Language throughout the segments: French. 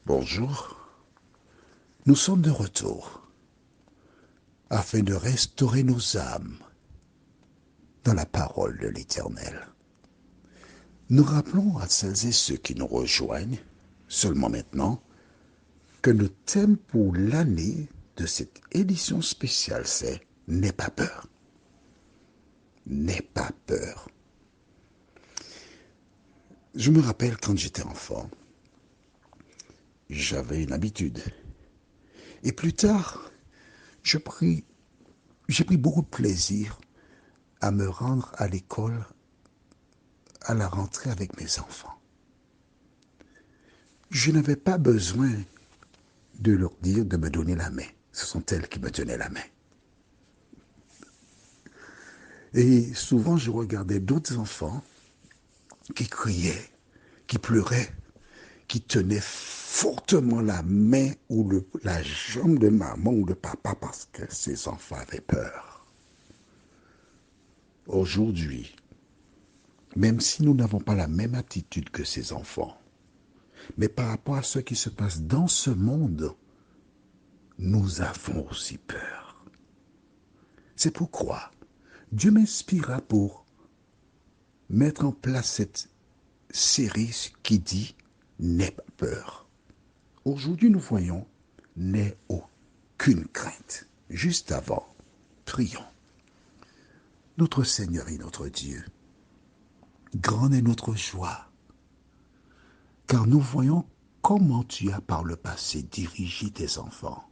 Bonjour, nous sommes de retour afin de restaurer nos âmes dans la parole de l'Éternel. Nous rappelons à celles et ceux qui nous rejoignent seulement maintenant que le thème pour l'année de cette édition spéciale c'est « N'aie pas peur ». N'aie pas peur. Je me rappelle quand j'étais enfant, j'avais une habitude. Et plus tard, j'ai pris beaucoup de plaisir à me rendre à l'école à la rentrée avec mes enfants. Je n'avais pas besoin de leur dire de me donner la main. Ce sont elles qui me tenaient la main. Et souvent, je regardais d'autres enfants qui criaient, qui pleuraient, qui tenaient fortement la main ou la jambe de maman ou de papa parce que ces enfants avaient peur. Aujourd'hui, même si nous n'avons pas la même attitude que ces enfants, mais par rapport à ce qui se passe dans ce monde, nous avons aussi peur. C'est pourquoi Dieu m'inspira pour mettre en place cette série qui dit « N'aie pas peur ». Aujourd'hui, nous voyons « N'aie aucune crainte ». Juste avant, prions. Notre Seigneur et notre Dieu, grande est notre joie, car nous voyons comment tu as par le passé dirigé tes enfants.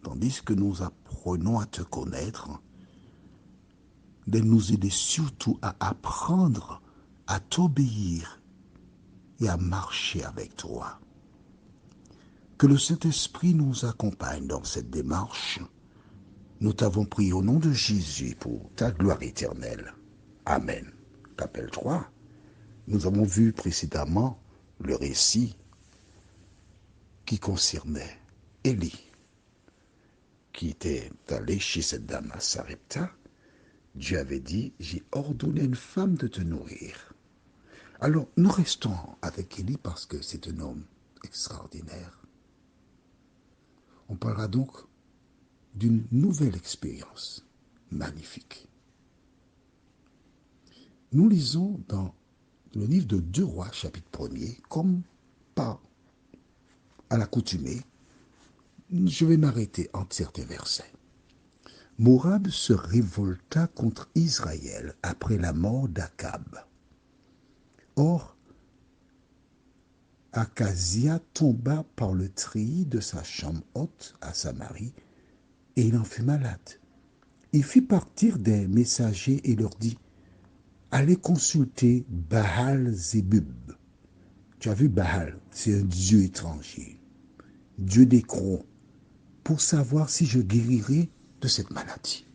Tandis que nous apprenons à te connaître, de nous aider surtout à apprendre à t'obéir et à marcher avec toi. Que le Saint-Esprit nous accompagne dans cette démarche. Nous t'avons prié au nom de Jésus pour ta gloire éternelle. Amen. Rappelle-toi, nous avons vu précédemment le récit qui concernait Élie, qui était allé chez cette dame à Sarepta. Dieu avait dit, j'ai ordonné à une femme de te nourrir. Alors, nous restons avec Élie parce que c'est un homme extraordinaire. On parlera donc d'une nouvelle expérience magnifique. Nous lisons dans le livre de 2 Rois, chapitre 1er, comme à l'accoutumée, je vais m'arrêter entre certains versets. Moab se révolta contre Israël après la mort d'Akab. Or, Akazia tomba par le treillis de sa chambre haute à Samarie, et il en fut malade. Il fit partir des messagers et leur dit, allez consulter Baal-Zébub. Tu as vu Baal, c'est un dieu étranger, dieu d'Écron, pour savoir si je guérirai de cette maladie.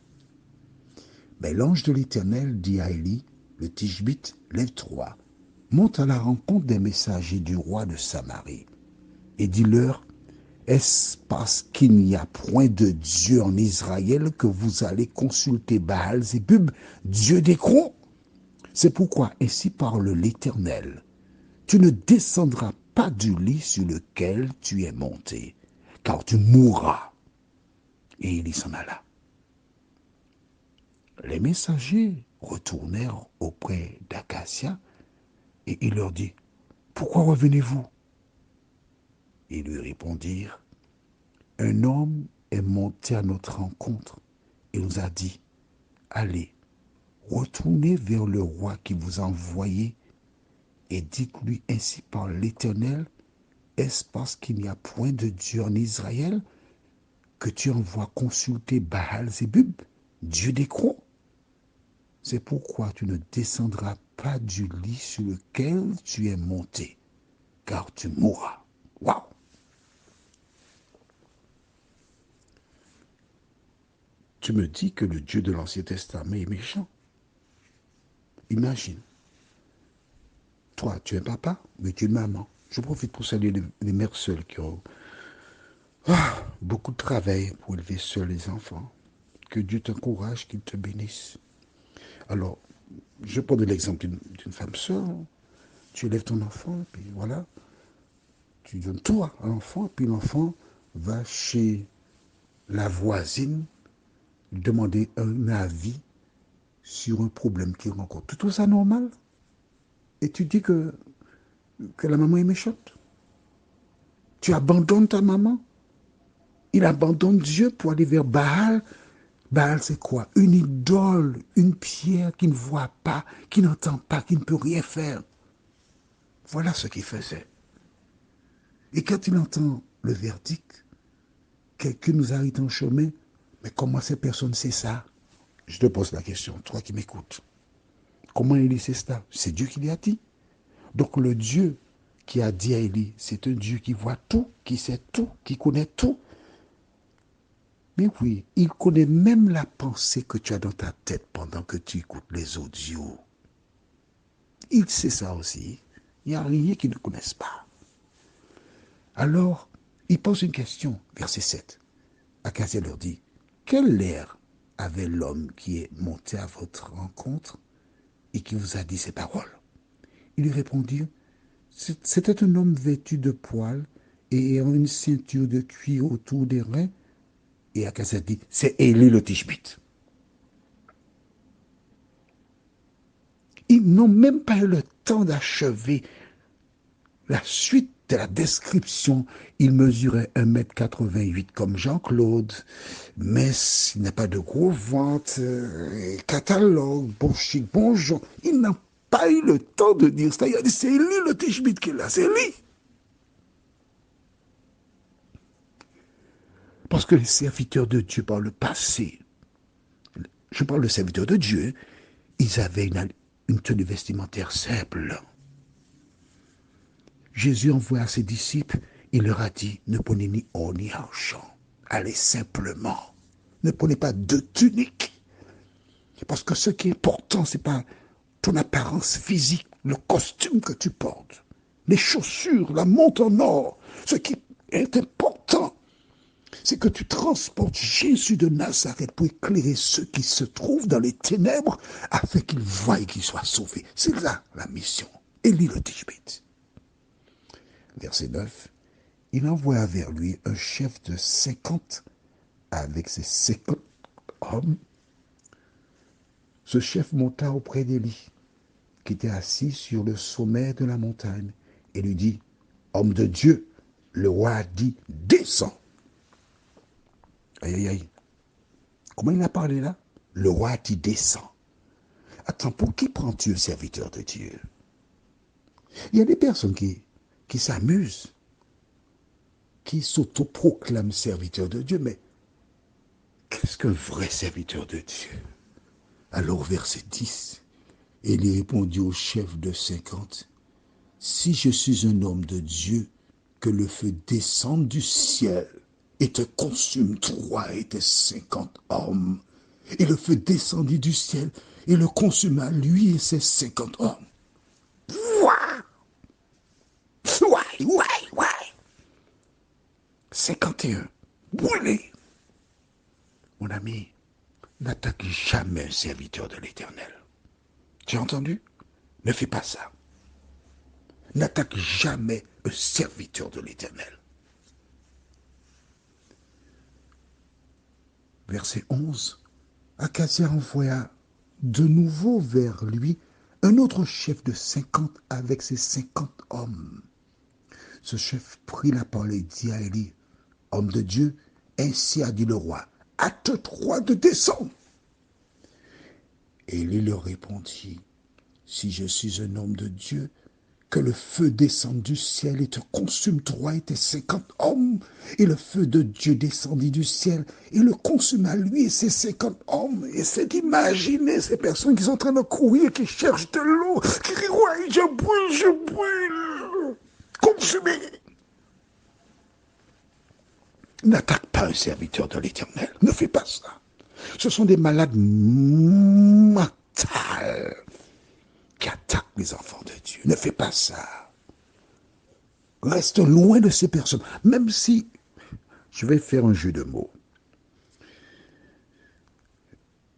Mais l'ange de l'Éternel dit à Élie, le Tishbite, lève-toi, monte à la rencontre des messagers du roi de Samarie, et dis-leur, est-ce parce qu'il n'y a point de Dieu en Israël que vous allez consulter Baal-Zébub, dieu d'Écron? C'est pourquoi ainsi parle l'Éternel. Tu ne descendras pas du lit sur lequel tu es monté, car tu mourras. Et il y s'en alla. Les messagers retournèrent auprès d'Akazia et il leur dit, pourquoi revenez-vous? Ils lui répondirent, un homme est monté à notre rencontre et nous a dit, allez, retournez vers le roi qui vous a envoyé et dites-lui ainsi par l'Éternel, est-ce parce qu'il n'y a point de Dieu en Israël que tu envoies consulter Baal-Zébub, dieu d'Écron? C'est pourquoi tu ne descendras pas du lit sur lequel tu es monté, car tu mourras. Waouh! Tu me dis que le Dieu de l'Ancien Testament est méchant. Imagine. Toi, tu es papa, mais tu es maman. Je profite pour saluer les mères seules qui ont beaucoup de travail pour élever seuls les enfants. Que Dieu t'encourage, qu'il te bénisse. Alors, je prends l'exemple d'une femme seule. Tu élèves ton enfant, puis voilà. tu donnes tout à l'enfant, puis l'enfant va chez la voisine lui demander un avis sur un problème qu'il rencontre. Tu trouves ça normal? Et tu dis que la maman est méchante? Tu abandonnes ta maman? Il abandonne Dieu pour aller vers Baal. Baal, c'est quoi? Une idole, une pierre qui ne voit pas, qui n'entend pas, qui ne peut rien faire. Voilà ce qu'il faisait. Et quand il entend le verdict, quelqu'un nous arrête en chemin, mais comment cette personne sait ça? Je te pose la question, toi qui m'écoutes. Comment Élie sait ça? C'est Dieu qui lui a dit. Donc le Dieu qui a dit à Élie, c'est un Dieu qui voit tout, qui sait tout, qui connaît tout. Mais oui, il connaît même la pensée que tu as dans ta tête pendant que tu écoutes les audios. Il sait ça aussi. Il n'y a rien qu'il ne connaisse pas. Alors, il pose une question, verset 7. Akazia leur dit, quel air avait l'homme qui est monté à votre rencontre et qui vous a dit ces paroles? Ils lui répondirent, c'était un homme vêtu de poils et ayant une ceinture de cuir autour des reins. Et Akazia dit, c'est Élie le Tishbite. Ils n'ont même pas eu le temps d'achever la suite de la description. Il mesurait 1,88 m comme Jean-Claude, mais il n'a pas de gros ventre, catalogue, bon chic, bonjour. Il n'a pas eu le temps de dire ça. Il a dit, c'est Élie le Tishbite qui est là, c'est Élie. Parce que les serviteurs de Dieu par le passé, je parle de serviteurs de Dieu, ils avaient une tenue vestimentaire simple. Jésus envoya ses disciples, il leur a dit, ne prenez ni or ni argent, allez simplement, ne prenez pas deux tuniques. Parce que ce qui est important, ce n'est pas ton apparence physique, le costume que tu portes, les chaussures, la montre en or. Ce qui est important, c'est que tu transportes Jésus de Nazareth pour éclairer ceux qui se trouvent dans les ténèbres afin qu'ils voient et qu'ils soient sauvés. C'est là la mission. Élie le Tishbite. Verset 9. Il envoya vers lui un chef de 50 avec ses 50 hommes. Ce chef monta auprès d'Élie, qui était assis sur le sommet de la montagne, et lui dit, homme de Dieu, le roi a dit, descends. Aïe, aïe, aïe. Comment il a parlé là? Le roi a dit, descends. Attends, pour qui prends-tu un serviteur de Dieu? Il y a des personnes qui s'amusent, qui s'autoproclament serviteurs de Dieu, mais qu'est-ce qu'un vrai serviteur de Dieu? Alors, verset 10, Élie répondit au chef de 50, si je suis un homme de Dieu, que le feu descende du ciel et te consume, toi et tes 50 hommes. Et le feu descendit du ciel et le consuma, lui et ses 50 hommes. Ouais. 51. Brûlé. Mon ami, n'attaque jamais un serviteur de l'Éternel. Tu as entendu? Ne fais pas ça. N'attaque jamais un serviteur de l'Éternel. Verset 11. Akazia envoya de nouveau vers lui un autre chef de 50 avec ses 50 hommes. Ce chef prit la parole et dit à Élie, homme de Dieu, ainsi a dit le roi, hâte-toi de descendre. Élie leur répondit, si je suis un homme de Dieu, que le feu descende du ciel et te consume, toi et tes 50 hommes. Et le feu de Dieu descendit du ciel et le consuma lui et ses 50 hommes. Et c'est d'imaginer ces personnes qui sont en train de courir, qui cherchent de l'eau, qui crient, ouais, je brûle, consumé. N'attaque pas un serviteur de l'Éternel. Ne fais pas ça. Ce sont des malades mentales qui attaquent les enfants de Dieu. Ne fais pas ça. Reste loin de ces personnes. Même si, je vais faire un jeu de mots.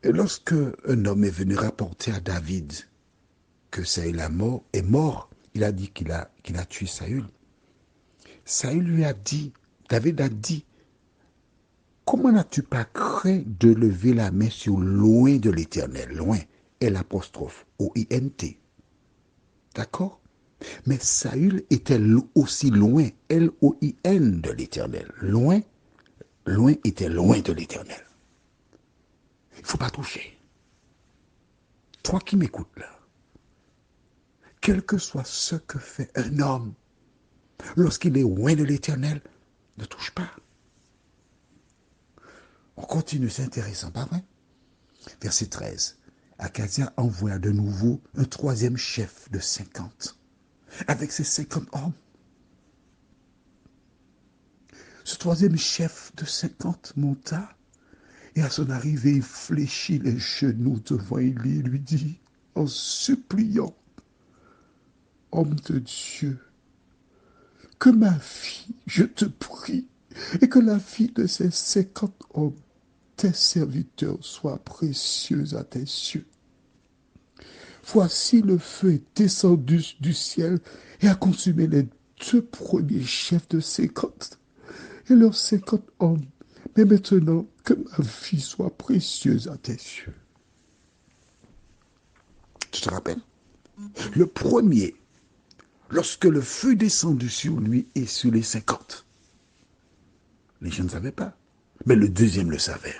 Et lorsque un homme est venu rapporter à David que Saül est mort, il a dit qu'il a tué Saül. Saül lui a dit, David a dit, comment n'as-tu pas craint de lever la main sur loin de l'Éternel? Loin, L'apostrophe, O-I-N-T. D'accord? Mais Saül était aussi loin, L-O-I-N de l'Éternel. Loin, loin était loin de l'Éternel. Il ne faut pas toucher. Toi qui m'écoutes là, quel que soit ce que fait un homme, lorsqu'il est loin de l'Éternel, ne touche pas. On continue, c'est intéressant, pas vrai? Verset 13. Akazia envoya de nouveau un troisième chef de 50, avec ses 50 hommes. Ce troisième chef de 50 monta, et à son arrivée, il fléchit les genoux devant Élie et lui dit, en suppliant, homme de Dieu, que ma fille, je te prie, et que la fille de ces 50 hommes, tes serviteurs, soit précieuse à tes yeux. Voici le feu est descendu du ciel et a consumé les 2 premiers chefs de 50 et leurs 50 hommes. Mais maintenant, que ma fille soit précieuse à tes yeux. Tu te rappelles? Le premier, lorsque le feu est descendu sur lui et sur les 50, les gens ne savaient pas. Mais le deuxième le savait.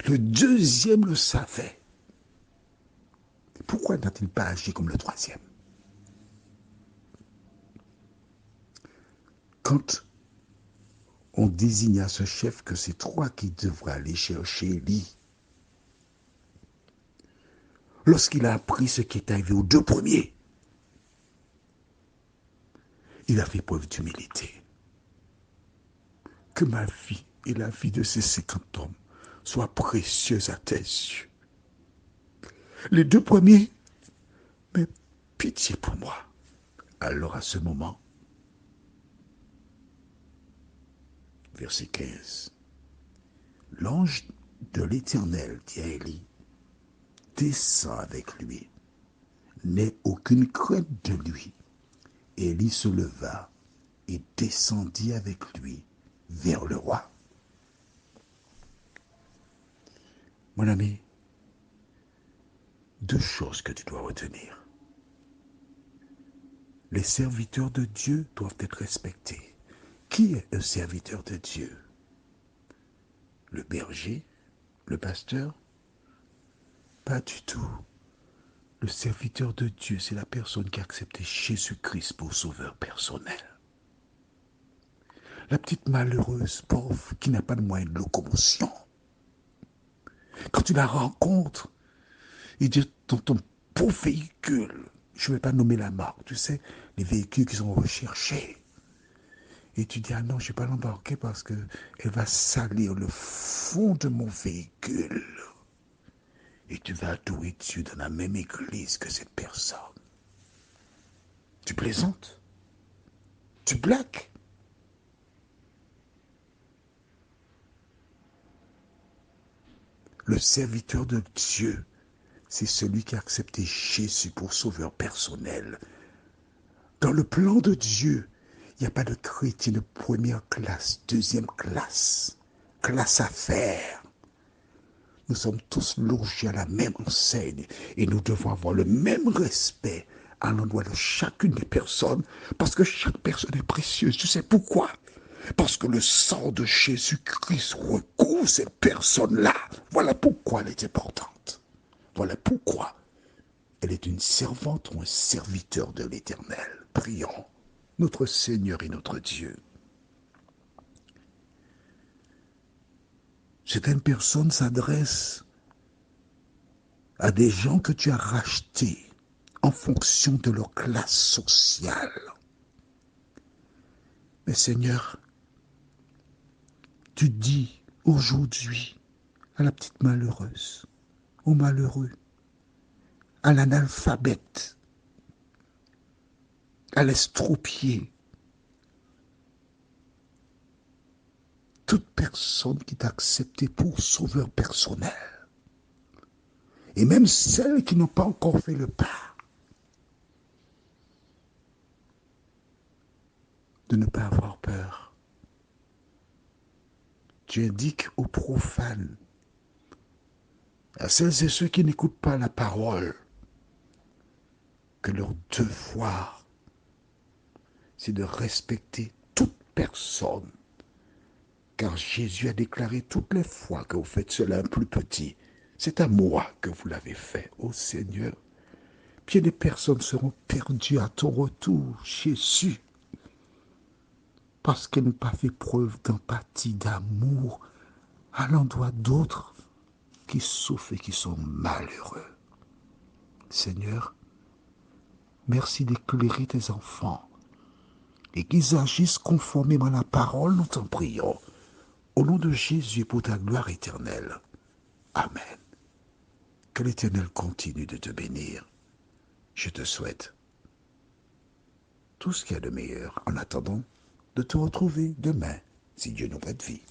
Le deuxième le savait. Pourquoi n'a-t-il pas agi comme le troisième? Quand on désigna ce chef que c'est toi qui devras aller chercher Élie, lorsqu'il a appris ce qui est arrivé aux 2 premiers, il a fait preuve d'humilité. Que ma vie et la vie de ces 50 hommes soient précieuses à tes yeux. Les 2 premiers, mais pitié pour moi. Alors à ce moment, verset 15, l'ange de l'Éternel dit à Élie, descends avec lui, n'aie aucune crainte de lui. Élie se leva et descendit avec lui vers le roi. Mon ami, 2 choses que tu dois retenir. Les serviteurs de Dieu doivent être respectés. Qui est un serviteur de Dieu? Le berger? Le pasteur? Pas du tout. Le serviteur de Dieu, c'est la personne qui a accepté Jésus-Christ pour sauveur personnel. La petite malheureuse, pauvre, qui n'a pas de moyen de locomotion. Quand tu la rencontres, il dit dans ton beau véhicule, je ne vais pas nommer la marque, tu sais, les véhicules qui sont recherchés. Et tu dis, ah non, je ne vais pas l'embarquer parce qu'elle va salir le fond de mon véhicule. Et tu vas adorer Dieu dans la même église que cette personne. Tu plaisantes? Tu blagues? Le serviteur de Dieu, c'est celui qui a accepté Jésus pour sauveur personnel. Dans le plan de Dieu, il n'y a pas de chrétien de première classe, deuxième classe, classe à faire. Nous sommes tous logés à la même enseigne et nous devons avoir le même respect à l'endroit de chacune des personnes parce que chaque personne est précieuse. Tu sais pourquoi? Parce que le sang de Jésus-Christ recouvre cette personne-là. Voilà pourquoi elle est importante. Voilà pourquoi elle est une servante ou un serviteur de l'Éternel. Prions, notre Seigneur et notre Dieu. Certaines personnes s'adressent à des gens que tu as rachetés en fonction de leur classe sociale. Mais Seigneur, tu dis aujourd'hui à la petite malheureuse, au malheureux, à l'analphabète, à l'estropié, toute personne qui t'a accepté pour sauveur personnel, et même celles qui n'ont pas encore fait le pas, de ne pas avoir peur. Tu indiques aux profanes, à celles et ceux qui n'écoutent pas la parole, que leur devoir, c'est de respecter toute personne. Car Jésus a déclaré toutes les fois que vous faites cela un plus petit, c'est à moi que vous l'avez fait, ô Seigneur. Bien des personnes seront perdues à ton retour, Jésus, parce qu'elles n'ont pas fait preuve d'empathie, d'amour à l'endroit d'autres qui souffrent et qui sont malheureux. Seigneur, merci d'éclairer tes enfants et qu'ils agissent conformément à la parole, nous t'en prions. Au nom de Jésus, pour ta gloire éternelle. Amen. Que l'Éternel continue de te bénir. Je te souhaite tout ce qu'il y a de meilleur en attendant de te retrouver demain, si Dieu nous prête vie.